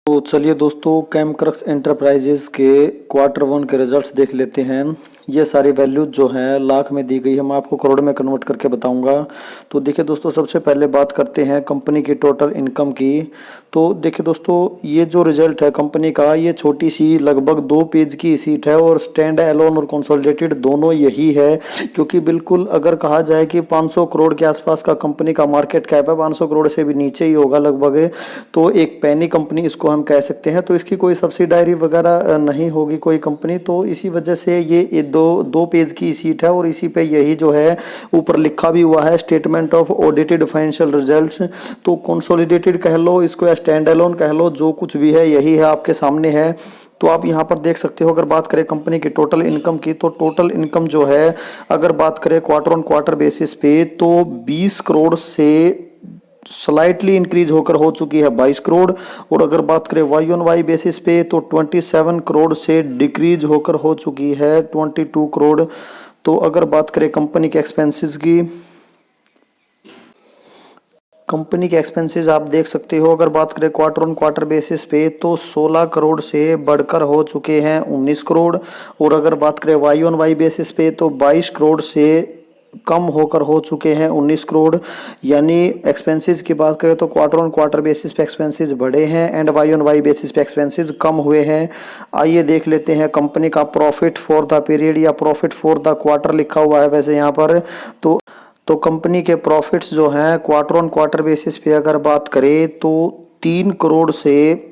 तो चलिए दोस्तों, कैमक्रक्स एंटरप्राइजेज के क्वार्टर वन के रिजल्ट्स देख लेते हैं। ये सारी वैल्यूज जो हैं लाख में दी गई है, मैं आपको करोड़ में कन्वर्ट करके बताऊंगा। तो देखिए दोस्तों, सबसे पहले बात करते हैं कंपनी की टोटल इनकम की। तो देखिए दोस्तों, ये जो रिजल्ट है कंपनी का, ये छोटी सी लगभग 2 पेज की सीट है और स्टैंड एलोन और कंसोलिडेटेड दोनों यही है। क्योंकि बिल्कुल अगर कहा जाए कि 500 करोड़ के आसपास का कंपनी का मार्केट कैप है, 500 करोड़ से भी नीचे ही होगा लगभग, तो एक पैनी कंपनी इसको हम कह सकते हैं। तो इसकी कोई सब्सिडायरी वगैरह नहीं होगी कोई कंपनी, तो इसी वजह से ये दो पेज की सीट है और इसी पे यही जो है ऊपर लिखा भी हुआ है, statement of audited financial results. तो कंसोलिडेटेड कह लो इसको या स्टैंड अलोन कह लो, जो कुछ भी है यही है, आपके सामने है। तो आप यहाँ पर देख सकते हो, अगर बात करें कंपनी की टोटल इनकम की, तो टोटल इनकम जो है अगर बात करें क्वार्टर ऑन क्वार्टर बेसिस पे, तो 20 करोड़ से स्लाइटली इंक्रीज होकर हो चुकी है 22 करोड़। और अगर बात करें वाई ऑन वाई बेसिस पे, तो 27 करोड़ से डिक्रीज होकर हो चुकी है 22 करोड़। तो अगर बात करें कंपनी के एक्सपेंसेस की, कंपनी के एक्सपेंसेस आप देख सकते हो, अगर बात करें क्वार्टर ऑन क्वार्टर बेसिस पे, तो 16 करोड़ से बढ़कर हो चुके हैं 19 करोड़। और अगर बात करें वाई ऑन वाई बेसिस पे, तो 22 करोड़ से कम होकर हो चुके हैं 19 करोड़। यानी एक्सपेंसेस की बात करें तो क्वार्टर ऑन क्वार्टर बेसिस पे एक्सपेंसेस बढ़े हैं and Y on Y basis पे एक्सपेंसेस कम हुए हैं। आइए देख लेते हैं कंपनी का प्रॉफिट फॉर द पीरियड या प्रॉफिट फॉर द क्वार्टर लिखा हुआ है वैसे यहाँ पर। तो कंपनी के प्रॉफिट्स जो हैं क्वार्टर ऑन क्वार्टर बेसिस पे अगर बात करें, तो 3 करोड़ से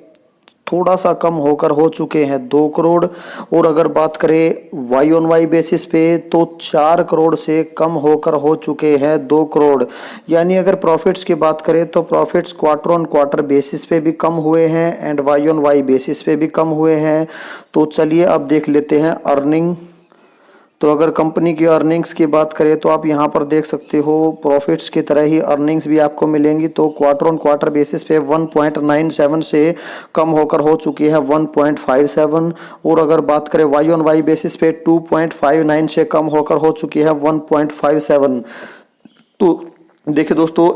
थोड़ा सा कम होकर हो चुके हैं 2 करोड़। और अगर बात करें वाई ऑन वाई बेसिस पे, तो 4 करोड़ से कम होकर हो चुके हैं 2 करोड़। यानी अगर प्रॉफिट्स की बात करें तो profits quarter on quarter basis पे भी कम हुए हैं and Y on Y basis पे भी कम हुए हैं। तो चलिए अब देख लेते हैं अर्निंग। तो अगर कंपनी की अर्निंग्स की बात करें, तो आप यहाँ पर देख सकते हो प्रॉफिट्स की तरह ही अर्निंग्स भी आपको मिलेंगी। तो क्वार्टर ऑन क्वार्टर बेसिस पे 1.97 से कम होकर हो चुकी है 1.57। और अगर बात करें वाई ऑन वाई बेसिस पे 2.59 से कम होकर हो चुकी है 1.57। तो देखिए दोस्तों,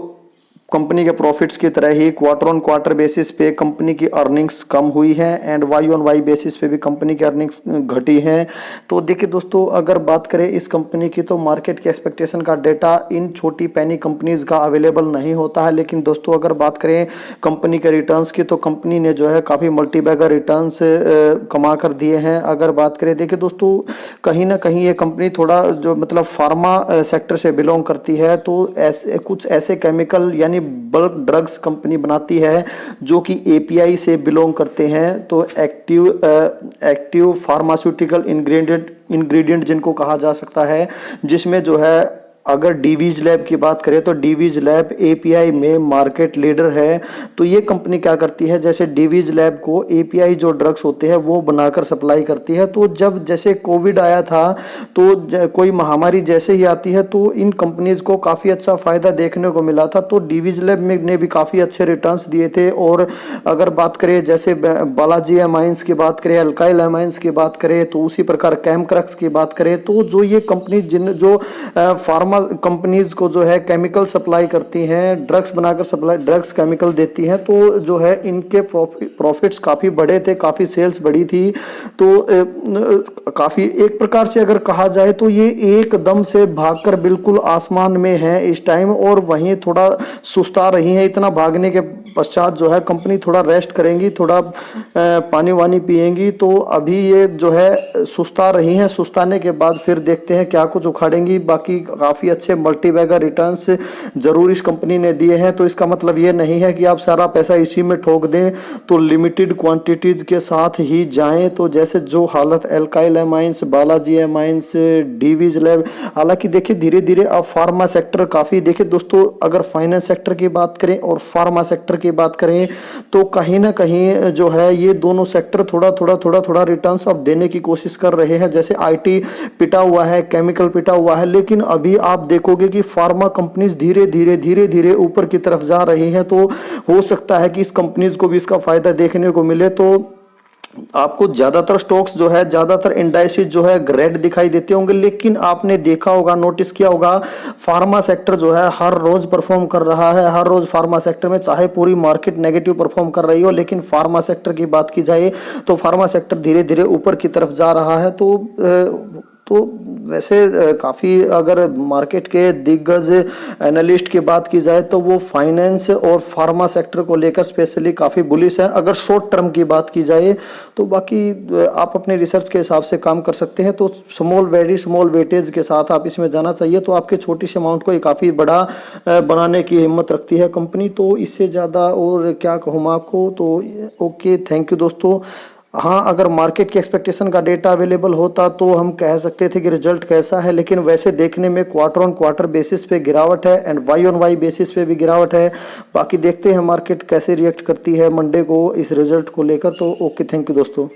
कंपनी के प्रॉफिट्स की तरह ही क्वार्टर ऑन क्वार्टर बेसिस पे कंपनी की अर्निंग्स कम हुई है and Y on Y basis पे भी कंपनी की अर्निंग्स घटी हैं। तो देखिए दोस्तों, अगर बात करें इस कंपनी की, तो मार्केट के एक्सपेक्टेशन का डेटा इन छोटी पैनी कंपनीज का अवेलेबल नहीं होता है। लेकिन दोस्तों अगर बात करें कंपनी के रिटर्न्स की, तो कंपनी ने जो है काफ़ी मल्टीबैगर रिटर्न्स कमा कर दिए हैं। अगर बात करें, देखिए दोस्तों, कहीं ना कहीं ये कंपनी थोड़ा जो मतलब फार्मा सेक्टर से बिलोंग करती है। तो ऐसे कुछ ऐसे केमिकल यानी बल्क ड्रग्स कंपनी बनाती है जो कि एपीआई से बिलोंग करते हैं। तो एक्टिव फार्मास्यूटिकल इंग्रेडिएंट जिनको कहा जा सकता है, जिसमें जो है अगर डीवीज लैब की बात करें, तो डीवीज लैब एपीआई में मार्केट लीडर है। तो ये कंपनी क्या करती है, जैसे डीवीज लैब को एपीआई जो ड्रग्स होते हैं वो बनाकर सप्लाई करती है। तो जब जैसे कोविड आया था, तो कोई महामारी जैसे ही आती है, तो इन कंपनीज को काफ़ी अच्छा फायदा देखने को मिला था। तो डीवीज लैब ने भी काफ़ी अच्छे रिटर्न्स दिए थे। और अगर बात करें जैसे बालाजी एमाइंस की बात करें, अल्काइल एमाइंस की बात करें, तो उसी प्रकार कैमक्रक्स की बात करें, तो जो ये कंपनी जो फार्मा कंपनीज को जो है केमिकल सप्लाई करती हैं, ड्रग्स बनाकर सप्लाई ड्रग्स केमिकल देती हैं, तो जो है इनके प्रॉफिट्स काफ़ी बड़े थे, काफ़ी सेल्स बढ़ी थी। तो काफ़ी एक प्रकार से अगर कहा जाए तो ये एकदम से भागकर बिल्कुल आसमान में है इस टाइम, और वहीं थोड़ा सुस्ता रही है। इतना भागने के पश्चात जो है कंपनी थोड़ा रेस्ट करेंगी, थोड़ा पानी वानी पिएंगी। तो अभी ये जो है सुस्ता रही हैं, सुस्ताने के बाद फिर देखते हैं क्या कुछ उखाड़ेंगी। बाकी काफ़ी अच्छे मल्टीबैगर रिटर्न्स जरूर इस कंपनी ने दिए हैं। तो इसका मतलब ये नहीं है कि आप सारा पैसा इसी में ठोक दें, तो लिमिटेड क्वांटिटीज के साथ ही जाएं। तो जैसे जो हालत alkyl amines, Balaji amines, Divi's lab, हालांकि देखिए धीरे धीरे अब फार्मा सेक्टर काफ़ी, देखिए दोस्तों अगर फाइनेंस सेक्टर की बात करें और फार्मा सेक्टर की बात करें, तो कहीं ना कहीं जो है ये दोनों सेक्टर थोड़ा रिटर्न्स अब देने की कोशिश कर रहे हैं। जैसे आईटी पिटा हुआ है, केमिकल पिटा हुआ है, लेकिन अभी आप देखोगे कि फार्मा कंपनीज धीरे धीरे ऊपर की तरफ जा रही हैं। तो हो सकता है कि इस कंपनीज को भी इसका फायदा देखने को मिले। तो आपको ज्यादातर स्टॉक्स जो है, ज्यादातर इंडाइसेस जो है रेड दिखाई देते होंगे, लेकिन आपने देखा होगा, नोटिस किया होगा, फार्मा सेक्टर जो है हर रोज परफॉर्म कर रहा है। हर रोज फार्मा सेक्टर में, चाहे पूरी मार्केट नेगेटिव परफॉर्म कर रही हो, लेकिन फार्मा सेक्टर की बात की जाए तो फार्मा सेक्टर धीरे धीरे ऊपर की तरफ जा रहा है। तो वैसे काफ़ी, अगर मार्केट के दिग्गज एनालिस्ट की बात की जाए तो वो फाइनेंस और फार्मा सेक्टर को लेकर स्पेशली काफ़ी बुलिश है। अगर शॉर्ट टर्म की बात की जाए तो बाकी आप अपने रिसर्च के हिसाब से काम कर सकते हैं। तो स्मॉल, वेरी स्मॉल वेटेज के साथ आप इसमें जाना चाहिए, तो आपके छोटी सी अमाउंट को ये काफ़ी बड़ा बनाने की हिम्मत रखती है कंपनी। तो इससे ज़्यादा और क्या कहूँ मैं आपको। तो ओके, थैंक यू दोस्तों। हाँ, अगर मार्केट की एक्सपेक्टेशन का डेटा अवेलेबल होता तो हम कह सकते थे कि रिजल्ट कैसा है, लेकिन वैसे देखने में क्वार्टर ऑन क्वार्टर बेसिस पे गिरावट है and Y on Y basis पे भी गिरावट है। बाकी देखते हैं मार्केट कैसे रिएक्ट करती है मंडे को इस रिजल्ट को लेकर। तो ओके, थैंक यू दोस्तों।